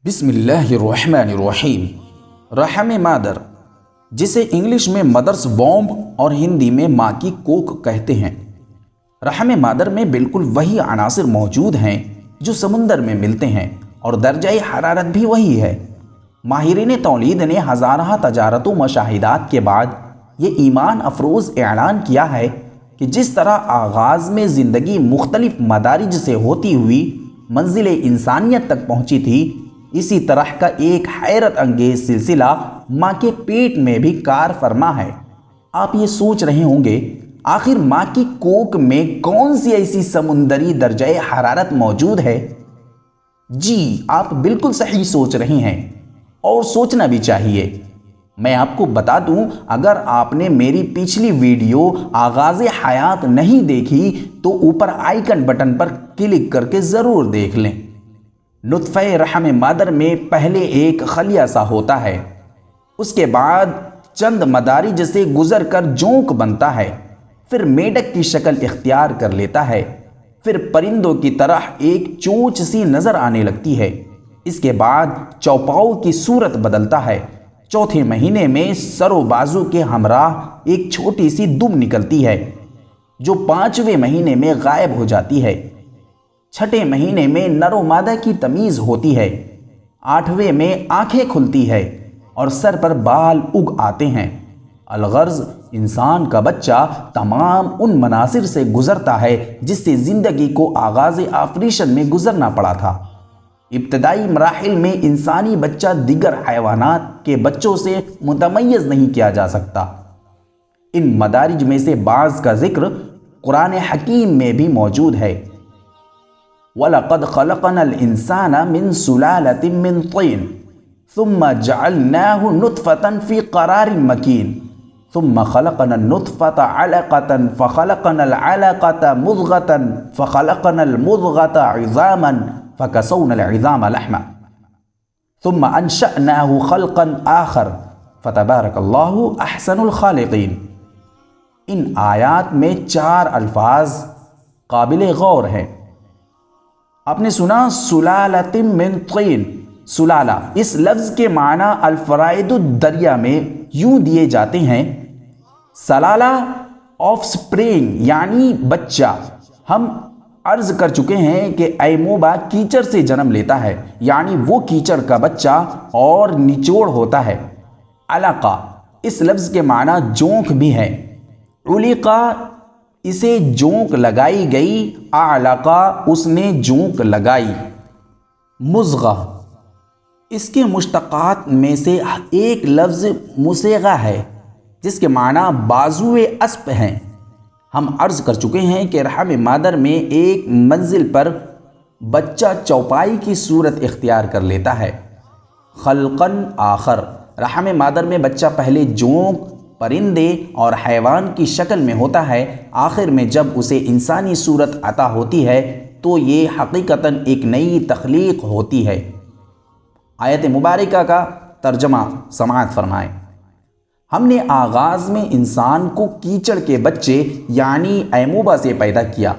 بسم اللہ الرحمن الرحیم۔ رحم مادر، جسے انگلش میں مدرس وومب اور ہندی میں ماں کی کوکھ کہتے ہیں، رحم مادر میں بالکل وہی عناصر موجود ہیں جو سمندر میں ملتے ہیں اور درجہ حرارت بھی وہی ہے۔ ماہرین تولید نے ہزارہ تجارت و مشاہدات کے بعد یہ ایمان افروز اعلان کیا ہے کہ جس طرح آغاز میں زندگی مختلف مدارج سے ہوتی ہوئی منزل انسانیت تک پہنچی تھی، اسی طرح کا ایک حیرت انگیز سلسلہ ماں کے پیٹ میں بھی کار فرما ہے۔ آپ یہ سوچ رہے ہوں گے، آخر ماں کی کوکھ میں کون سی ایسی سمندری درجہ حرارت موجود ہے؟ جی، آپ بالکل صحیح سوچ رہے ہیں، اور سوچنا بھی چاہیے۔ میں آپ کو بتا دوں، اگر آپ نے میری پچھلی ویڈیو آغاز حیات نہیں دیکھی تو اوپر آئیکن بٹن پر کلک کر کے ضرور دیکھ لیں۔ نطفہ رحم مادر میں پہلے ایک خلیہ سا ہوتا ہے، اس کے بعد چند مدارج سے گزر کر جونک بنتا ہے، پھر میڈک کی شکل اختیار کر لیتا ہے، پھر پرندوں کی طرح ایک چونچ سی نظر آنے لگتی ہے، اس کے بعد چوپاؤ کی صورت بدلتا ہے، چوتھے مہینے میں سر و بازو کے ہمراہ ایک چھوٹی سی دم نکلتی ہے جو 5ویں مہینے میں غائب ہو جاتی ہے، 6 مہینے میں نر و مادہ کی تمیز ہوتی ہے، 8ویں میں آنکھیں کھلتی ہے اور سر پر بال اگ آتے ہیں۔ الغرض، انسان کا بچہ تمام ان مناظر سے گزرتا ہے جس سے زندگی کو آغاز آفریشن میں گزرنا پڑا تھا۔ ابتدائی مراحل میں انسانی بچہ دیگر حیوانات کے بچوں سے متمیز نہیں کیا جا سکتا۔ ان مدارج میں سے بعض کا ذکر قرآن حکیم میں بھی موجود ہے۔ وَلَقَدْ خَلَقْنَا الْإِنسَانَ مِنْ سُلَالَةٍ مِّنْ طِينٍ ثُمَّ جَعَلْنَاهُ نُطْفَةً فِي قَرَارٍ مَّكِينٍ ثُمَّ خَلَقْنَا النُّطْفَةَ عَلَقَةً فَخَلَقْنَا الْعَلَقَةَ مُضْغَةً فَخَلَقْنَا الْمُضْغَةَ عِظَامًا فَكَسَوْنَا الْعِظَامَ لَحْمًا ثُمَّ أَنشَأْنَاهُ خَلْقًا آخَرَ فَتَبَارَكَ اللَّهُ أَحْسَنُ الْخَالِقِينَ۔ ان آیات میں 4 الفاظ قابل غور ہیں۔ آپ نے سنا سلالۃ من طین، سلالہ، اس لفظ کے معنی الفرائد الدریا میں یوں دیے جاتے ہیں: سلالہ آف سپرنگ، یعنی بچہ۔ ہم عرض کر چکے ہیں کہ ایموبا کیچڑ سے جنم لیتا ہے، یعنی وہ کیچڑ کا بچہ اور نچوڑ ہوتا ہے۔ علقہ، اس لفظ کے معنی جونک بھی ہے۔ علقہ، اسے جونک لگائی گئی، اعلقہ، اس نے جونک لگائی۔ مضغہ، اس کے مشتقات میں سے ایک لفظ مسیغہ ہے جس کے معنی بازوئے اسپ ہیں۔ ہم عرض کر چکے ہیں کہ رحم مادر میں ایک منزل پر بچہ چوپائی کی صورت اختیار کر لیتا ہے۔ خلقاً آخر، رحم مادر میں بچہ پہلے جونک، پرندے اور حیوان کی شکل میں ہوتا ہے، آخر میں جب اسے انسانی صورت عطا ہوتی ہے تو یہ حقیقتاً ایک نئی تخلیق ہوتی ہے۔ آیت مبارکہ کا ترجمہ سماعت فرمائیں۔ ہم نے آغاز میں انسان کو کیچڑ کے بچے یعنی ایموبا سے پیدا کیا،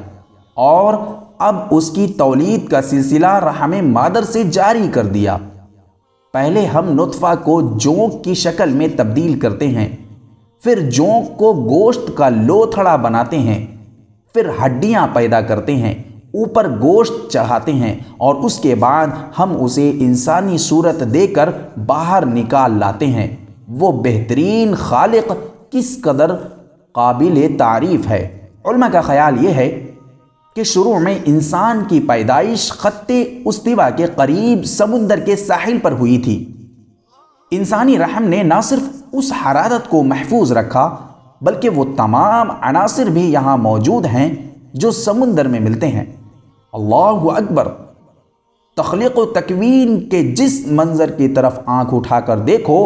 اور اب اس کی تولید کا سلسلہ رحم مادر سے جاری کر دیا۔ پہلے ہم نطفہ کو جونک کی شکل میں تبدیل کرتے ہیں، پھر جونک کو گوشت کا لوتھڑا بناتے ہیں، پھر ہڈیاں پیدا کرتے ہیں، اوپر گوشت چڑھاتے ہیں، اور اس کے بعد ہم اسے انسانی صورت دے کر باہر نکال لاتے ہیں۔ وہ بہترین خالق کس قدر قابل تعریف ہے۔ علماء کا خیال یہ ہے کہ شروع میں انسان کی پیدائش خط استوا کے قریب سمندر کے ساحل پر ہوئی تھی۔ انسانی رحم نے نہ صرف اس حرارت کو محفوظ رکھا بلکہ وہ تمام عناصر بھی یہاں موجود ہیں جو سمندر میں ملتے ہیں۔ اللہ اکبر! تخلیق و تکوین کے جس منظر کی طرف آنکھ اٹھا کر دیکھو،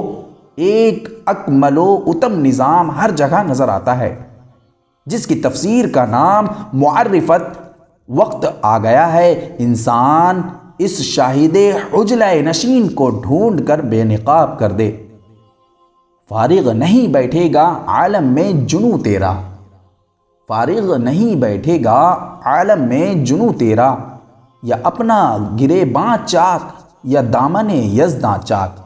ایک اکمل و اتم نظام ہر جگہ نظر آتا ہے، جس کی تفسیر کا نام معرفت وقت آ گیا ہے۔ انسان اس شاہد عجلہ نشین کو ڈھونڈ کر بے نقاب کر دے۔ فارغ نہیں بیٹھے گا عالم میں جنوں تیرا، فارغ نہیں بیٹھے گا عالم میں جنوں تیرا، یا اپنا گرے باں چاک یا دامن یزداں چاک